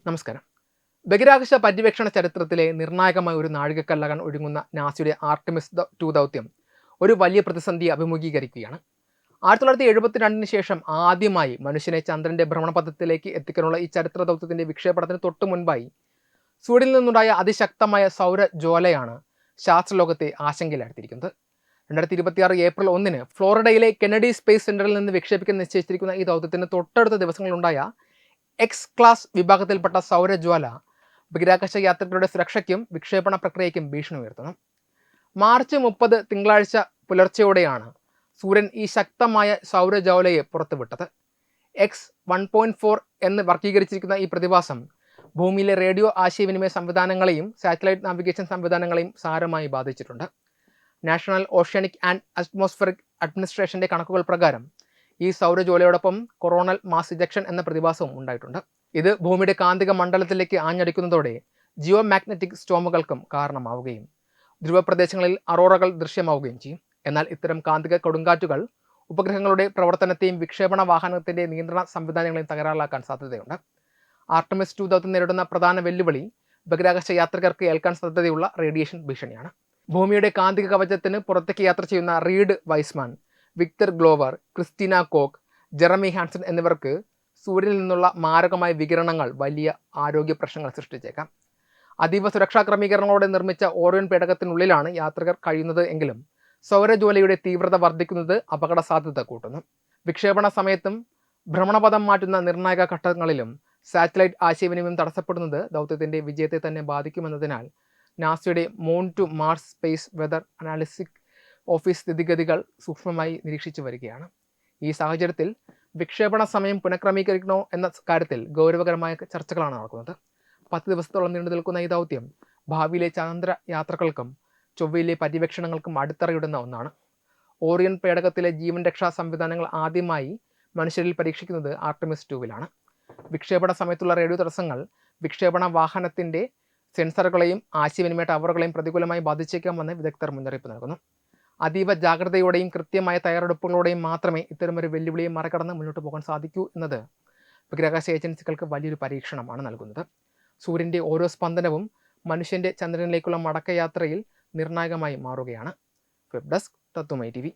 നമസ്കാരം. ബഹിരാകാശ പര്യവേക്ഷണ ചരിത്രത്തിലെ നിർണായകമായ ഒരു നാഴികക്കല്ലാകാൻ ഒരുങ്ങുന്ന നാസയുടെ ആർടെമിസ് 2 ദൗത്യം ഒരു വലിയ പ്രതിസന്ധിയെ അഭിമുഖീകരിക്കുകയാണ്. 1972 ശേഷം ആദ്യമായി മനുഷ്യനെ ചന്ദ്രന്റെ ഭ്രമണപഥത്തിലേക്ക് എത്തിക്കാനുള്ള ഈ ചരിത്ര ദൗത്യത്തിന്റെ വിക്ഷേപണത്തിന് തൊട്ടു മുൻപായി സൂര്യനിൽ നിന്നുണ്ടായ അതിശക്തമായ സൗരജ്വാലയാണ് ശാസ്ത്രലോകത്തെ ആശങ്കയിലാഴ്ത്തിയിരിക്കുന്നത്. 2026 ഏപ്രിൽ 1 ഫ്ലോറിഡയിലെ കെന്നഡി സ്പേസ് സെന്ററിൽ നിന്ന് വിക്ഷേപിക്കാൻ നിശ്ചയിച്ചിരിക്കുന്ന ഈ ദൗത്യത്തിന് തൊട്ടടുത്ത ദിവസങ്ങളിലുണ്ടായ എക്സ് ക്ലാസ് വിഭാഗത്തിൽപ്പെട്ട സൗരജ്വാല ബഹിരാകാശ യാത്രികരുടെ സുരക്ഷയ്ക്കും വിക്ഷേപണ പ്രക്രിയയ്ക്കും ഭീഷണി ഉയർത്തുന്നു. മാർച്ച് 30 തിങ്കളാഴ്ച പുലർച്ചെയോടെയാണ് സൂര്യൻ ഈ ശക്തമായ സൗരജ്വാലയെ പുറത്തുവിട്ടത്. എക്സ് 1.4 എന്ന് വർഗീകരിച്ചിരിക്കുന്ന ഈ പ്രതിഭാസം ഭൂമിയിലെ റേഡിയോ ആശയവിനിമയ സംവിധാനങ്ങളെയും സാറ്റലൈറ്റ് നാവിഗേഷൻ സംവിധാനങ്ങളെയും സാരമായി ബാധിച്ചിട്ടുണ്ട്. നാഷണൽ ഓഷ്യാനിക് ആൻഡ് അറ്റ്മോസ്ഫിയറിക് അഡ്മിനിസ്ട്രേഷന്റെ കണക്കുകൾ പ്രകാരം ഈ സൗരജ്വാലയോടൊപ്പം കൊറോണൽ മാസ് ഇജക്ഷൻ എന്ന പ്രതിഭാസവും ഉണ്ടായിട്ടുണ്ട്. ഇത് ഭൂമിയുടെ കാന്തിക മണ്ഡലത്തിലേക്ക് ആഞ്ഞടിക്കുന്നതോടെ ജിയോ മാഗ്നറ്റിക് സ്റ്റോമുകൾക്കും കാരണമാവുകയും ധ്രുവപ്രദേശങ്ങളിൽ അറോറകൾ ദൃശ്യമാവുകയും ചെയ്യും. എന്നാൽ ഇത്തരം കാന്തിക കൊടുങ്കാറ്റുകൾ ഉപഗ്രഹങ്ങളുടെ പ്രവർത്തനത്തെയും വിക്ഷേപണ വാഹനത്തിന്റെ നിയന്ത്രണ സംവിധാനങ്ങളെയും തകരാറിലാക്കാൻ സാധ്യതയുണ്ട്. ആർടെമിസ് 2 ദൗത്യം നേരിടുന്ന പ്രധാന വെല്ലുവിളി ബഹിരാകാശ യാത്രികർക്ക് ഏൽക്കാൻ സാധ്യതയുള്ള റേഡിയേഷൻ ഭീഷണിയാണ്. ഭൂമിയുടെ കാന്തിക കവചത്തിന് പുറത്തേക്ക് യാത്ര ചെയ്യുന്ന Reid Wiseman, Victor Glover, Christina Koch, Jeremy Hansen എന്നിവർക്ക് സൂര്യനിൽ നിന്നുള്ള മാരകമായ വികിരണങ്ങൾ വലിയ ആരോഗ്യ പ്രശ്നങ്ങൾ സൃഷ്ടിച്ചേക്കാം. അതീവ സുരക്ഷാ ക്രമീകരണങ്ങളോടെ നിർമ്മിച്ച ഓറിയൻ പേടകത്തിനുള്ളിലാണ് യാത്രികർ കഴിയുന്നത് എങ്കിലും സൗരജ്വാലയുടെ തീവ്രത വർദ്ധിക്കുന്നത് അപകട സാധ്യത കൂട്ടുന്നു. വിക്ഷേപണ സമയത്തും ഭ്രമണപഥം മാറ്റുന്ന നിർണായക ഘട്ടങ്ങളിലും സാറ്റലൈറ്റ് ആശയവിനിമയം തടസ്സപ്പെടുന്നത് ദൗത്യത്തിന്റെ വിജയത്തെ തന്നെ ബാധിക്കുമെന്നതിനാൽ നാസയുടെ moon to Mars space weather analysis office സ്ഥിതിഗതികൾ സൂക്ഷ്മമായി നിരീക്ഷിച്ചു വരികയാണ്. ഈ സാഹചര്യത്തിൽ വിക്ഷേപണ സമയം പുനഃക്രമീകരിക്കണോ എന്ന കാര്യത്തിൽ ഗൗരവകരമായ ചർച്ചകളാണ് നടക്കുന്നത്. 10 ദിവസത്തോളം നീണ്ടു നിൽക്കുന്ന ഈ ദൗത്യം ഭാവിയിലെ ചന്ദ്ര യാത്രകൾക്കും ചൊവ്വയിലെ പര്യവേക്ഷണങ്ങൾക്കും അടിത്തറയിടുന്ന ഒന്നാണ്. ഓറിയൻ പേടകത്തിലെ ജീവൻ രക്ഷാ സംവിധാനങ്ങൾ ആദ്യമായി മനുഷ്യരിൽ പരീക്ഷിക്കുന്നത് ആർടെമിസ് 2 വിക്ഷേപണ സമയത്തുള്ള റേഡിയോ തടസ്സങ്ങൾ വിക്ഷേപണ വാഹനത്തിന്റെ സെൻസറുകളെയും ആശയവിനിമയ ടവറുകളെയും പ്രതികൂലമായി ബാധിച്ചേക്കാമെന്ന് വിദഗ്ധർ മുന്നറിയിപ്പ് നൽകുന്നു. അതീവ ജാഗ്രതയോടെയും കൃത്യമായ തയ്യാറെടുപ്പുകളോടെയും മാത്രമേ ഇത്തരമൊരു വെല്ലുവിളിയെ മറികടന്ന് മുന്നോട്ട് പോകാൻ സാധിക്കൂ എന്നത് ബഹിരാകാശ ഏജൻസികൾക്ക് വലിയൊരു പരീക്ഷണമാണ് നൽകുന്നത്. സൂര്യൻ്റെ ഓരോ സ്പന്ദനവും മനുഷ്യൻ്റെ ചന്ദ്രനിലേക്കുള്ള മടക്കയാത്രയിൽ നിർണായകമായി മാറുകയാണ്. വെബ് ഡെസ്ക് തത്വമൈ TV.